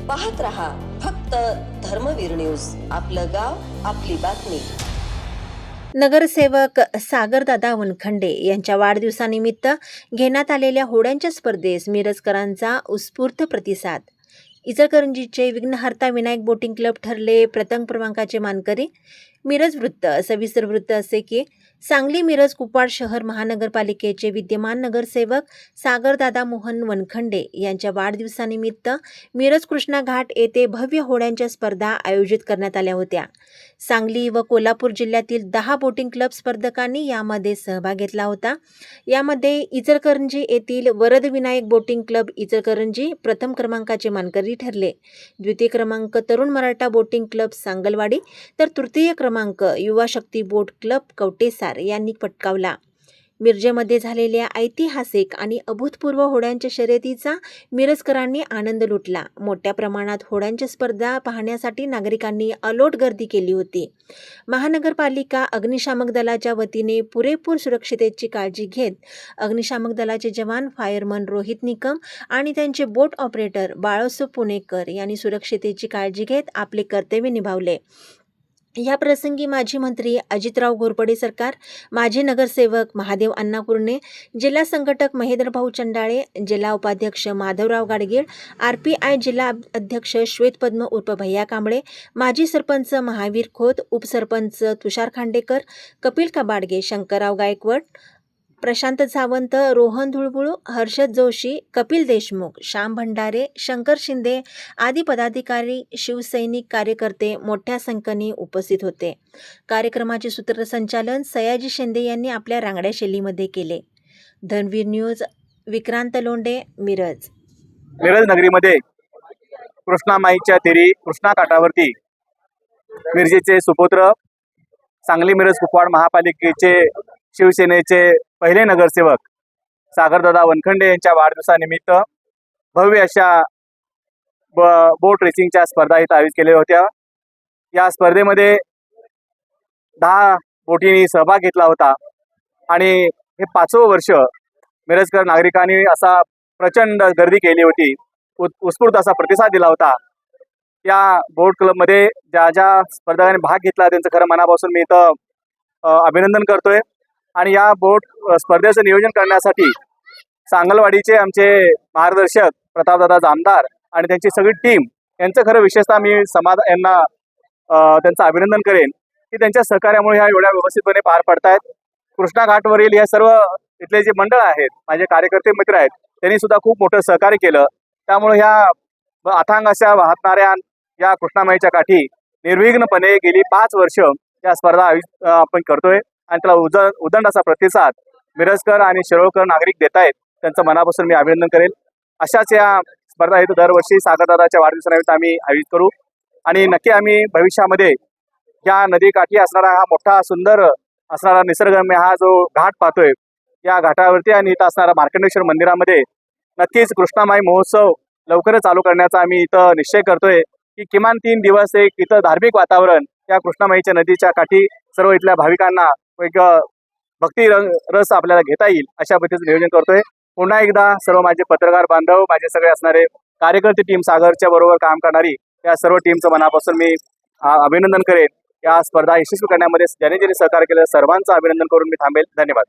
पाहत रहा फक्त धर्मवीर न्यूज. आपलं गाव, आपली बातमी. नगरसेवक सागरदादा वनखंडे यांच्या वाढदिवसानिमित्त घेण्यात आलेल्या होड्यांच्या स्पर्धेस मिरजकरांचा उत्स्फूर्त प्रतिसाद. इचलकरंजीचे विघ्नहर्ता विनायक बोटिंग क्लब ठरले प्रथम क्रमांकाचे मानकरी. मिरज वृत्त. सविस्तर वृत्त असे की सांगली मिरज कुपवाड शहर महानगरपालिकेचे विद्यमान नगरसेवक सागरदादा मोहन वनखंडे यांच्या वाढदिवसानिमित्त मिरज कृष्णा घाट येथे भव्य होड्यांच्या स्पर्धा आयोजित करण्यात आल्या होत्या. सांगली व कोल्हापूर जिल्ह्यातील 10 बोटिंग क्लब स्पर्धकांनी यामध्ये सहभाग घेतला होता. यामध्ये इचलकरंजी येथील वरद विनायक बोटिंग क्लब इचलकरंजी प्रथम क्रमांकाचे मानकरी ठरले. द्वितीय क्रमांक तरुण मराठा बोटिंग क्लब सांगलवाडी तर तृतीय क्रमांक युवा शक्ती बोट क्लब कवटेसार यांनी पटकावला. मिरजेमध्ये झालेल्या ऐतिहासिक आणि अभूतपूर्व होड्यांच्या शर्यतीचा मिरजकरांनी आनंद लुटला. मोठ्या प्रमाणात होड्यांच्या स्पर्धा पाहण्यासाठी नागरिकांनी अलोट गर्दी केली होती. महानगरपालिका अग्निशामक दलाच्या वतीने पुरेपूर सुरक्षितेची काळजी घेत अग्निशामक दलाचे जवान फायरमन रोहित निकम आणि त्यांचे बोट ऑपरेटर बाळासाहेब पुणेकर यांनी सुरक्षितेची काळजी घेत आपले कर्तव्य निभावले. या प्रसंगी माजी मंत्री अजितराव घोरपडे सरकार, माजी नगरसेवक महादेव अण्णा कुरणे, जिल्हा संघटक महेंद्रभाऊ चंडाळे, जिल्हा उपाध्यक्ष माधवराव गाडगीळ, RPI जिल्हा अध्यक्ष श्वेतपद्म उर्फ भैया कांबळे, माजी सरपंच महावीर खोत, उपसरपंच तुषार खांडेकर, कपिल कबाडगे, शंकरराव गायकवाड, प्रशांत सावंत, रोहन धुळबुळू, हर्षद जोशी, कपिल देशमुख, श्याम भंडारे, शंकर शिंदे आदी पदाधिकारी, शिवसैनिक कार्यकर्ते मोठ्या संख्येने उपस्थित होते. कार्यक्रमाचे सूत्रसंचालन सयाजी शिंदे यांनी आपल्या रांगड्या शैलीमध्ये केले. धर्मवीर न्यूज, विक्रांत लोंढे, मिरज. मिरज नगरीमध्ये कृष्णामाईच्या तेरी कृष्णा काठावरती मिरजेचे सुपुत्र, सांगली मिरज कुपवाड महापालिकेचे शिवसेनेचे पहिले नगरसेवक सागरदादा वनखंडे यांच्या वाढदिवसानिमित्त भव्य अशा बोट रेसिंगच्या स्पर्धा इथं आयोजित केलेल्या होत्या. या स्पर्धेमध्ये 10 बोटींनी सहभाग घेतला होता आणि हे 5वं वर्ष मिरजकर नागरिकांनी असा प्रचंड गर्दी केली होती. उत्स्फूर्त असा प्रतिसाद दिला होता. या बोट क्लबमध्ये ज्या ज्या स्पर्धकांनी भाग घेतला त्यांचं खरं मनापासून मी इथं अभिनंदन करतोय. आणि या बोट स्पर्धेचं नियोजन करण्यासाठी सांगलवाडीचे आमचे मार्गदर्शक प्रतापदादा जामदार आणि त्यांची सगळी टीम यांचं खरं विशेषतः मी यांना त्यांचं अभिनंदन करेन की त्यांच्या सहकार्यामुळे ह्या एवढ्या व्यवस्थितपणे पार पडतायत. कृष्णा घाटवरील हे सर्व इथले जे मंडळ आहेत, माझे कार्यकर्ते मित्र आहेत, त्यांनी सुद्धा खूप मोठं सहकार्य केलं. त्यामुळे ह्या अथांग अशा वाहणाऱ्या या कृष्णामाईच्या काठी निर्विघ्नपणे गेली 5 वर्ष या स्पर्धा आपण करतोय आणि त्याला उदंड असा प्रतिसाद मिरजकर आणि शिरोळकर नागरिक देत आहेत. त्यांचं मनापासून मी अभिनंदन करेल. अशाच या स्पर्धा हेतू दरवर्षी सागरदादाच्या वाढदिवसानिमित्त आम्ही आयोजित करू आणि नक्की आम्ही भविष्यामध्ये या नदीकाठी असणारा हा मोठा सुंदर असणारा निसर्गरम्य हा जो घाट पाहतोय, या घाटावरती आणि इथं असणारा मार्कंडेश्वर मंदिरामध्ये नक्कीच कृष्णामाई महोत्सव लवकरच चालू करण्याचा आम्ही इथं निश्चय करतोय की किमान 3 दिवस एक इथं धार्मिक वातावरण या कृष्णामाईच्या नदीच्या काठी सर्व इथल्या भाविकांना एक भक्ती रस आपल्याला घेता येईल अशा पद्धतीचं नियोजन करतोय. पुन्हा एकदा सर्व माझे पत्रकार बांधव, माझे सगळे असणारे कार्यकर्ते टीम, सागरच्या बरोबर काम करणारी या सर्व टीमचं मनापासून मी अभिनंदन करेन. या स्पर्धा यशस्वी करण्यामध्ये ज्याने ज्याने सहकार्य केलं सर्वांचं अभिनंदन करून मी थांबेल. धन्यवाद.